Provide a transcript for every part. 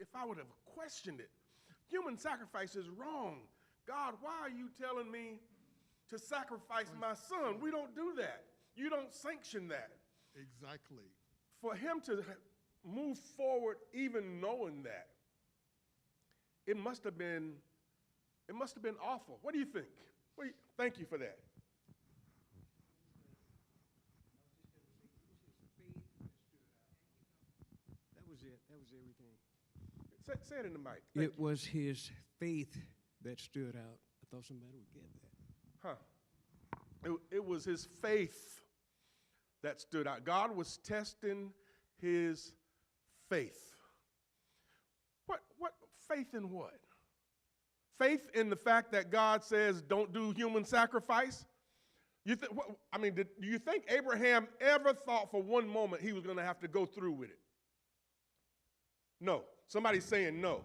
if I would have questioned it, human sacrifice is wrong. God, why are you telling me to sacrifice my son? We don't do that. You don't sanction that. Exactly. For him to move forward even knowing that, it must have been awful. What do you think? Thank you for that. That was it. That was everything. Say it in the mic. It was his faith that stood out. I thought somebody would get that. It was his faith that stood out. God was testing his faith. What faith in what? Faith in the fact that God says don't do human sacrifice? Do you think Abraham ever thought for one moment he was going to have to go through with it? No. Somebody's saying no.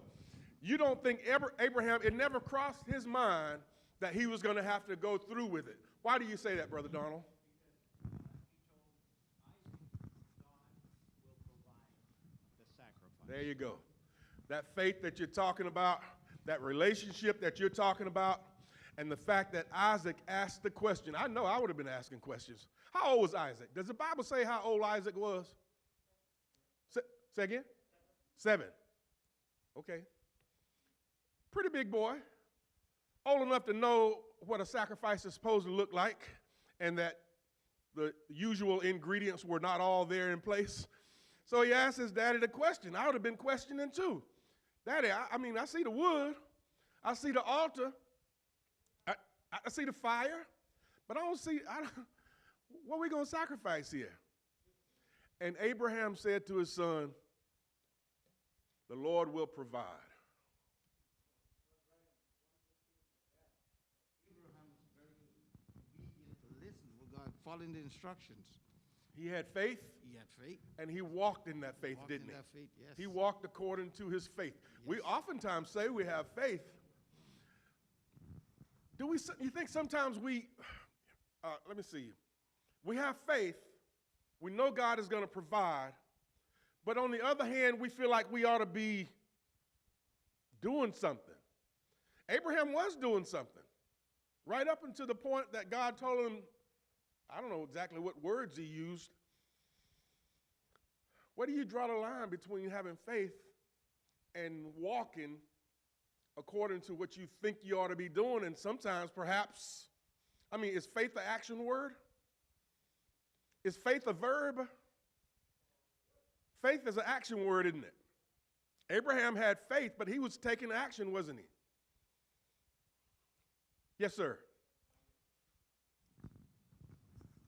You don't think Abraham, it never crossed his mind that he was going to have to go through with it. Why do you say that, Brother Donald? There you go. That faith that you're talking about, that relationship that you're talking about, and the fact that Isaac asked the question. I know I would have been asking questions. How old was Isaac? Does the Bible say how old Isaac was? Say again? 7. Okay. Pretty big boy. Old enough to know what a sacrifice is supposed to look like and that the usual ingredients were not all there in place. So he asked his daddy the question. I would have been questioning too. Daddy, I see the wood. I see the altar. I see the fire. But what are we going to sacrifice here? And Abraham said to his son, the Lord will provide. Abraham was very obedient to listen to God, following the instructions. He had faith. He had faith. And he walked in that faith, didn't he? That faith, yes. He walked according to his faith. Yes. We oftentimes say we have faith. You think sometimes let me see. We have faith. We know God is going to provide. But on the other hand, we feel like we ought to be doing something. Abraham was doing something. Right up until the point that God told him, I don't know exactly what words he used. Where do you draw the line between having faith and walking according to what you think you ought to be doing? And sometimes perhaps, is faith an action word? Is faith a verb? Faith is an action word, isn't it? Abraham had faith, but he was taking action, wasn't he? Yes, sir.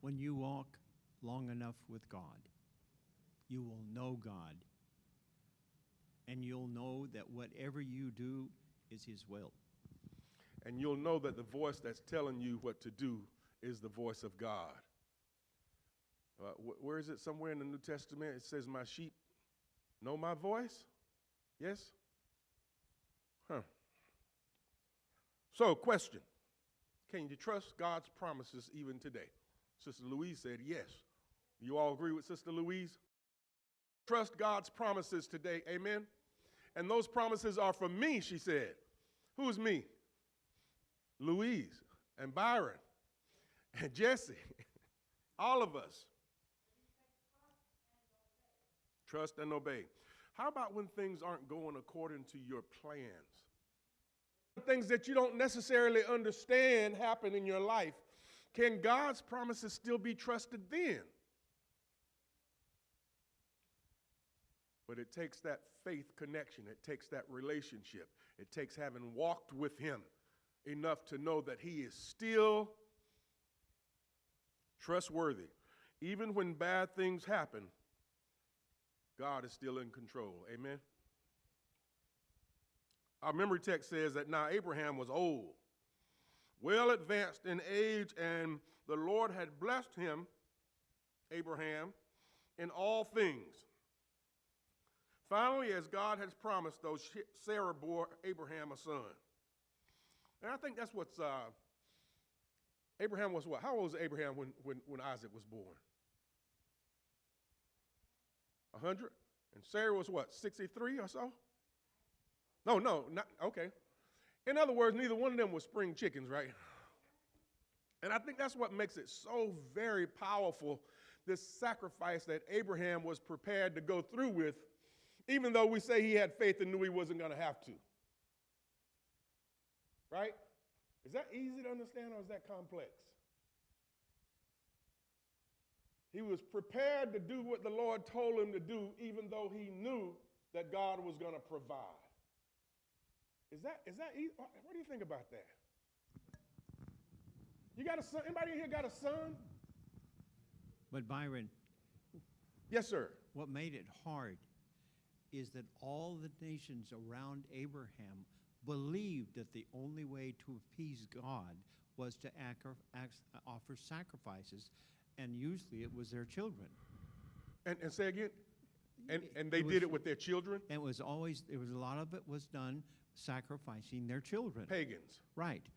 When you walk long enough with God, you will know God. And you'll know that whatever you do is his will. And you'll know that the voice that's telling you what to do is the voice of God. Where is it? Somewhere in the New Testament it says, my sheep know my voice? Yes? So, question. Can you trust God's promises even today? Sister Louise said yes. You all agree with Sister Louise? Trust God's promises today, amen? And those promises are from me, she said. Who's me? Louise and Byron and Jesse, all of us. Trust and obey. How about when things aren't going according to your plans? Things that you don't necessarily understand happen in your life. Can God's promises still be trusted then? But it takes that faith connection. It takes that relationship. It takes having walked with him enough to know that he is still trustworthy. Even when bad things happen, God is still in control. Amen? Our memory text says that now Abraham was old, well advanced in age, and the Lord had blessed him, Abraham, in all things. Finally, as God has promised, though, Sarah bore Abraham a son. And I think that's what's, Abraham was what? How old was Abraham when Isaac was born? 100? And Sarah was what, 63 or so? No, not okay. In other words, neither one of them were spring chickens, right? And I think that's what makes it so very powerful, this sacrifice that Abraham was prepared to go through with, even though we say he had faith and knew he wasn't going to have to. Right? Is that easy to understand or is that complex? He was prepared to do what the Lord told him to do, even though he knew that God was going to provide. Is that easy? What do you think about that? You got a son? Anybody in here got a son? But Byron, Yes, sir. what made it hard is that all the nations around Abraham believed that the only way to appease God was to offer sacrifices, and usually it was their children. And say again? And they It was- did it with their children? And it was a lot of it was done sacrificing their children. Pagans. Right.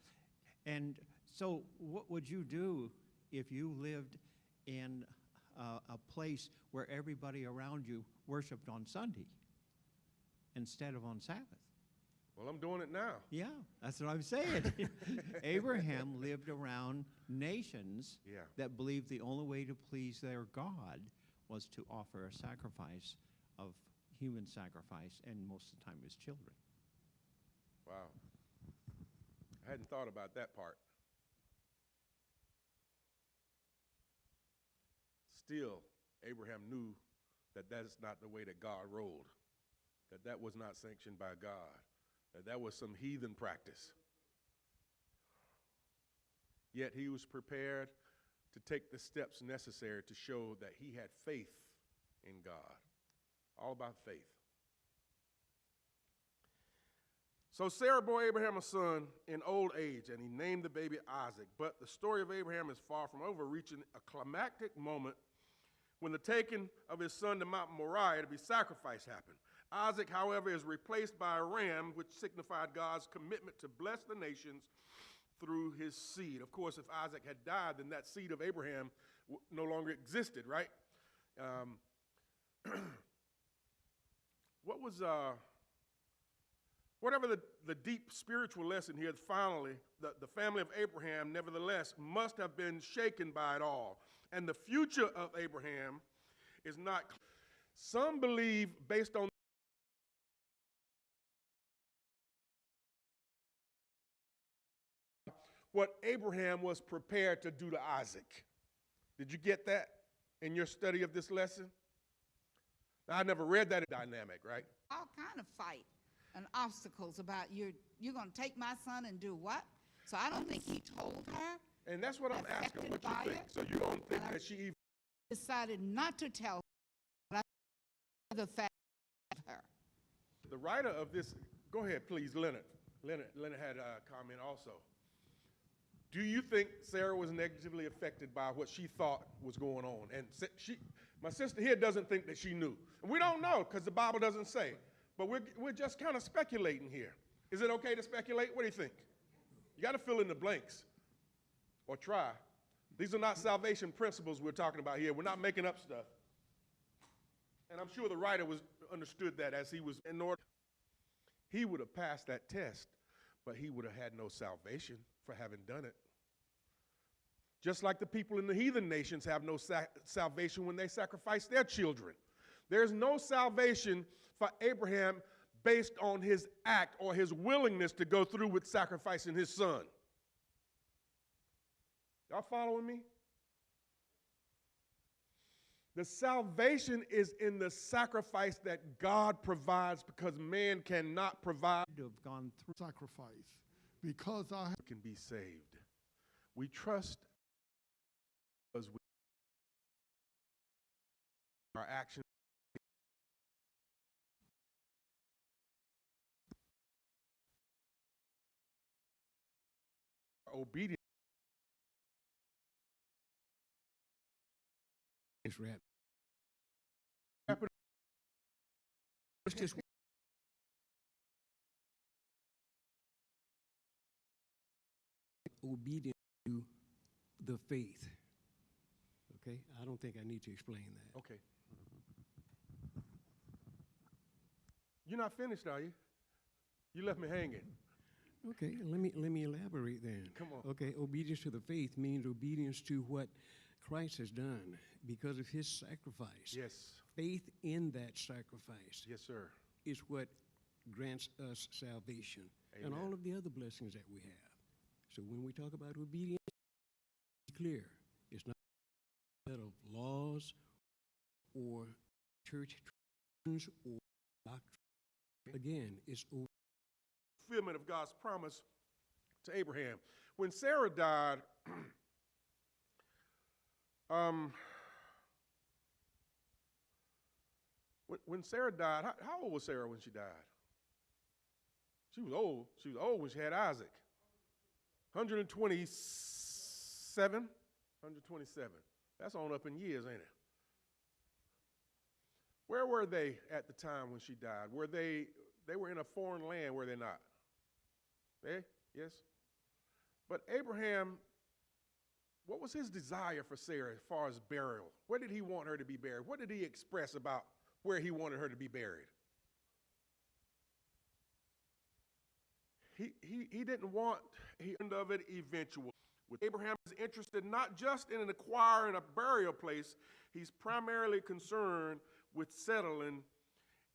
And so what would you do if you lived in a place where everybody around you worshiped on Sunday instead of on Sabbath? Well, I'm doing it now. Yeah, that's what I'm saying. Abraham lived around nations Yeah. that believed the only way to please their God was to offer a sacrifice of human sacrifice, and most of the time it was children. Wow. I hadn't thought about that part. Still, Abraham knew that that is not the way that God rolled, that that was not sanctioned by God, that that was some heathen practice. Yet he was prepared to take the steps necessary to show that he had faith in God. All about faith. So Sarah bore Abraham a son in old age, and he named the baby Isaac. But the story of Abraham is far from over, reaching a climactic moment when the taking of his son to Mount Moriah to be sacrificed happened. Isaac, however, is replaced by a ram, which signified God's commitment to bless the nations through his seed. Of course, if Isaac had died, then that seed of Abraham no longer existed, right? Whatever the deep spiritual lesson here, finally, the family of Abraham, nevertheless, must have been shaken by it all. And the future of Abraham is not clear. Some believe, based on what Abraham was prepared to do to Isaac. Did you get that in your study of this lesson? Now, I never read that dynamic, right? All kind of fight and obstacles about you're going to take my son and do what? So I don't think he told her. And that's what I'm asking, what you think. So you don't think that she even Decided not to tell her, but I the fact of her. The writer of this, go ahead, please, Leonard. Leonard had a comment also. Do you think Sarah was negatively affected by what she thought was going on? And my sister here doesn't think that she knew. And we don't know because the Bible doesn't say. But we're just kind of speculating here. Is it okay to speculate? What do you think? You got to fill in the blanks or try. These are not salvation principles we're talking about here. We're not making up stuff. And I'm sure the writer understood that as he was in order. He would have passed that test, but he would have had no salvation for having done it. Just like the people in the heathen nations have no salvation when they sacrifice their children. There's no salvation for Abraham based on his act or his willingness to go through with sacrificing his son. Y'all following me? The salvation is in the sacrifice that God provides because man cannot provide. To have gone through sacrifice because I Can be saved. We trust because our actions. Obedience. It's rap. Happen- It's just obedient to the faith. Okay? I don't think I need to explain that. Okay. You're not finished, are you? You left me hanging. Okay, let me elaborate then. Come on. Okay, obedience to the faith means obedience to what Christ has done because of his sacrifice. Yes. Faith in that sacrifice Yes, sir. is what grants us salvation and Amen. all of the other blessings that we have. So when we talk about obedience, it's clear. It's not a set of laws or church traditions or doctrine. Again, it's Fulfillment of God's promise to Abraham. When Sarah died, when Sarah died, how old was Sarah when she died? She was old. She was old when she had Isaac. 127? 127. That's on up in years, ain't it? Where were they at the time when she died? Were they were in a foreign land, were they not? Yes? But Abraham, what was his desire for Sarah as far as burial? Where did he want her to be buried? What did he express about where he wanted her to be buried? He didn't want the end of it eventual. Abraham is interested not just in acquiring a burial place, he's primarily concerned with settling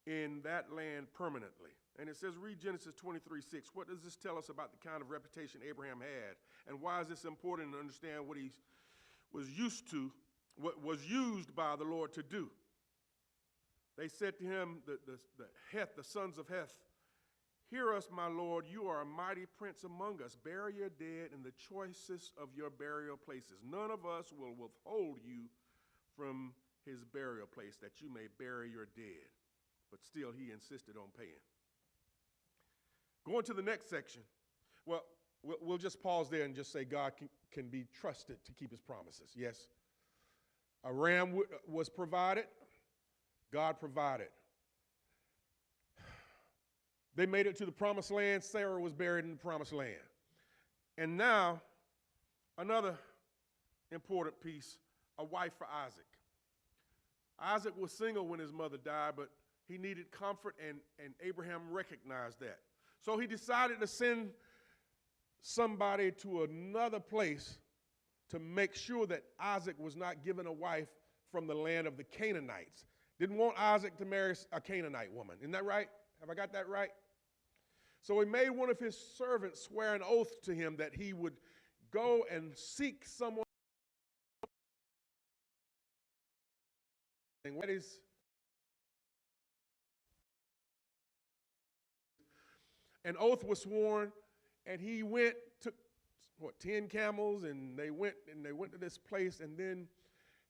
in that land permanently. And it says, read Genesis 23:6. What does this tell us about the kind of reputation Abraham had? And why is this important to understand what he was used to, what was used by the Lord to do? They said to him, the sons of Heth, hear us, my Lord, you are a mighty prince among us. Bury your dead in the choicest of your burial places. None of us will withhold you from his burial place that you may bury your dead. But still, he insisted on paying. Going to the next section. Well, we'll just pause there and just say God can be trusted to keep his promises. Yes. A ram was provided. God provided. They made it to the promised land. Sarah was buried in the promised land. And now, another important piece, a wife for Isaac. Isaac was single when his mother died, but he needed comfort, and Abraham recognized that. So he decided to send somebody to another place to make sure that Isaac was not given a wife from the land of the Canaanites. Didn't want Isaac to marry a Canaanite woman. Isn't that right? Have I got that right? So he made one of his servants swear an oath to him that he would go and seek someone. What is an oath was sworn, and he went, took 10 camels, and they went to this place, and then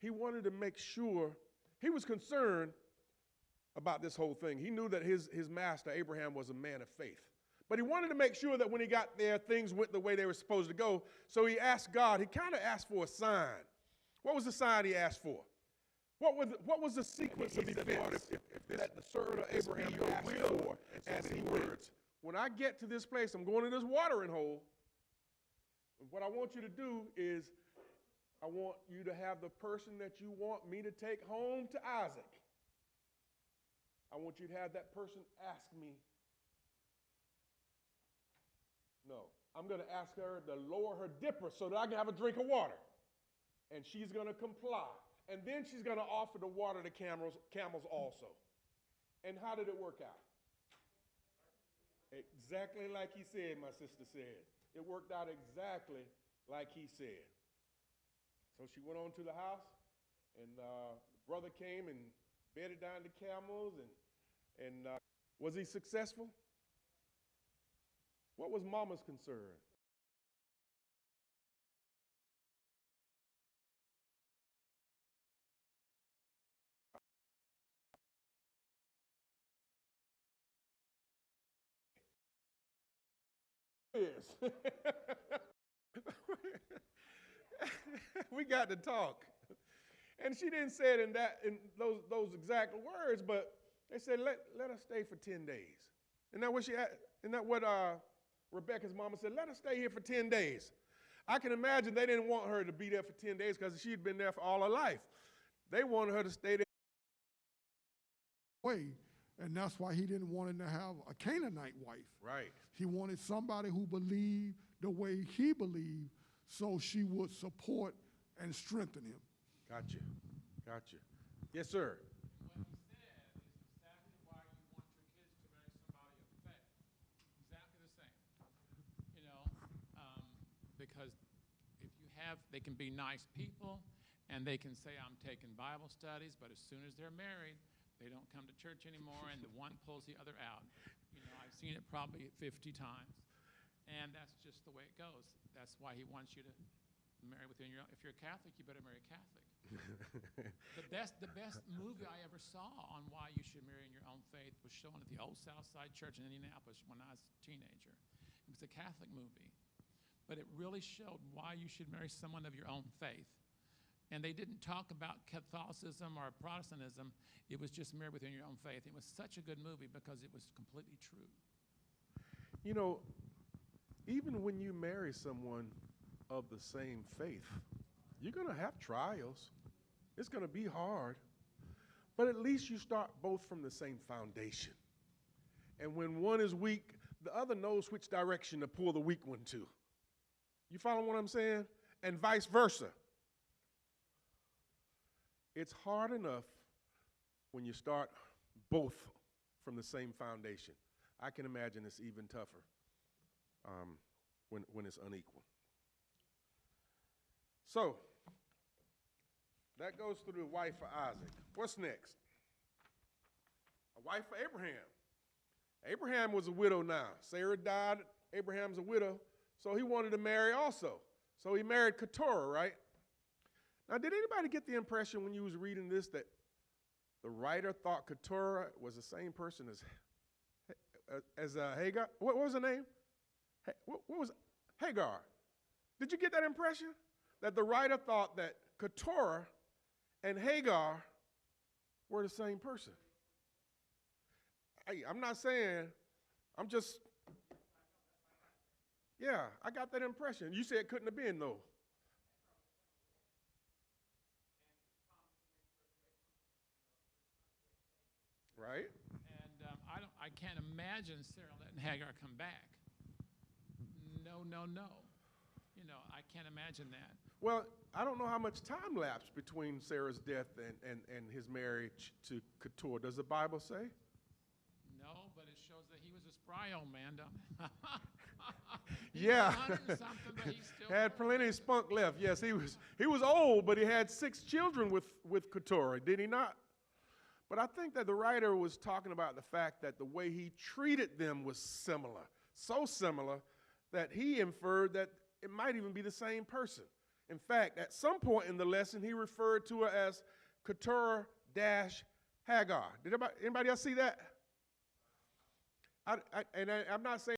he wanted to make sure, he was concerned about this whole thing. He knew that his master, Abraham, was a man of faith. But he wanted to make sure that when he got there, things went the way they were supposed to go. So he asked God, he kind of asked for a sign. What was the sign he asked for? What was the sequence of events that the servant of Abraham asked for as he went? When I get to this place, I'm going to this watering hole. What I want you to do is I want you to have the person that you want me to take home to Isaac. I want you to have that person ask me. No, I'm going to ask her to lower her dipper so that I can have a drink of water. And she's going to comply. And then she's going to offer to water the camels also. And how did it work out? Exactly like he said, my sister said. It worked out exactly like he said. So she went on to the house, and the brother came and bedded down the camels, and was he successful? What was mama's concern? Yes. We got to talk. And she didn't say it in those exact words, but they said, let us stay for 10 days. Isn't that what Rebecca's mama said? Let us stay here for 10 days. I can imagine they didn't want her to be there for 10 days because she'd been there for all her life. They wanted her to stay there. Way And that's why he didn't want him to have a Canaanite wife. Right. He wanted somebody who believed the way he believed, so she would support and strengthen him. Gotcha. Gotcha. Yes, sir. What he said is exactly why you want your kids to marry somebody of faith. Exactly the same. You know, because if you have, they can be nice people, and they can say, I'm taking Bible studies, but as soon as they're married, they don't come to church anymore, and the one pulls the other out. You know, I've seen it probably 50 times, and that's just the way it goes. That's why he wants you to marry within your own. If you're a Catholic, you better marry a Catholic. The best movie I ever saw on why you should marry in your own faith was shown at the Old South Side Church in Indianapolis when I was a teenager. It was a Catholic movie, but it really showed why you should marry someone of your own faith. And they didn't talk about Catholicism or Protestantism. It was just married within your own faith. It was such a good movie because it was completely true. You know, even when you marry someone of the same faith, you're going to have trials. It's going to be hard. But at least you start both from the same foundation. And when one is weak, the other knows which direction to pull the weak one to. You follow what I'm saying? And vice versa. It's hard enough when you start both from the same foundation. I can imagine it's even tougher when it's unequal. So, that goes through the wife for Isaac. What's next? A wife for Abraham. Abraham was a widow now. Sarah died, Abraham's a widow, so he wanted to marry also. So he married Keturah, right? Now, did anybody get the impression when you was reading this that the writer thought Keturah was the same person as Hagar? What was her name? What was Hagar? Did you get that impression? That the writer thought that Keturah and Hagar were the same person. Hey, I'm not saying, I'm just, yeah, I got that impression. You said it couldn't have been, though. Right? And I can't imagine Sarah letting Hagar come back. No, no, no. You know, I can't imagine that. Well, I don't know how much time lapsed between Sarah's death and his marriage to Keturah. Does the Bible say? No, but it shows that he was a spry old man, don't it? Yeah. 100 and something, but he's still Had plenty of spunk left. Yes, he was old, but he had 6 children with Keturah, did he not? But I think that the writer was talking about the fact that the way he treated them was similar, so similar that he inferred that it might even be the same person. In fact, at some point in the lesson, he referred to her as Keturah-Hagar. Did anybody else see that? I'm not saying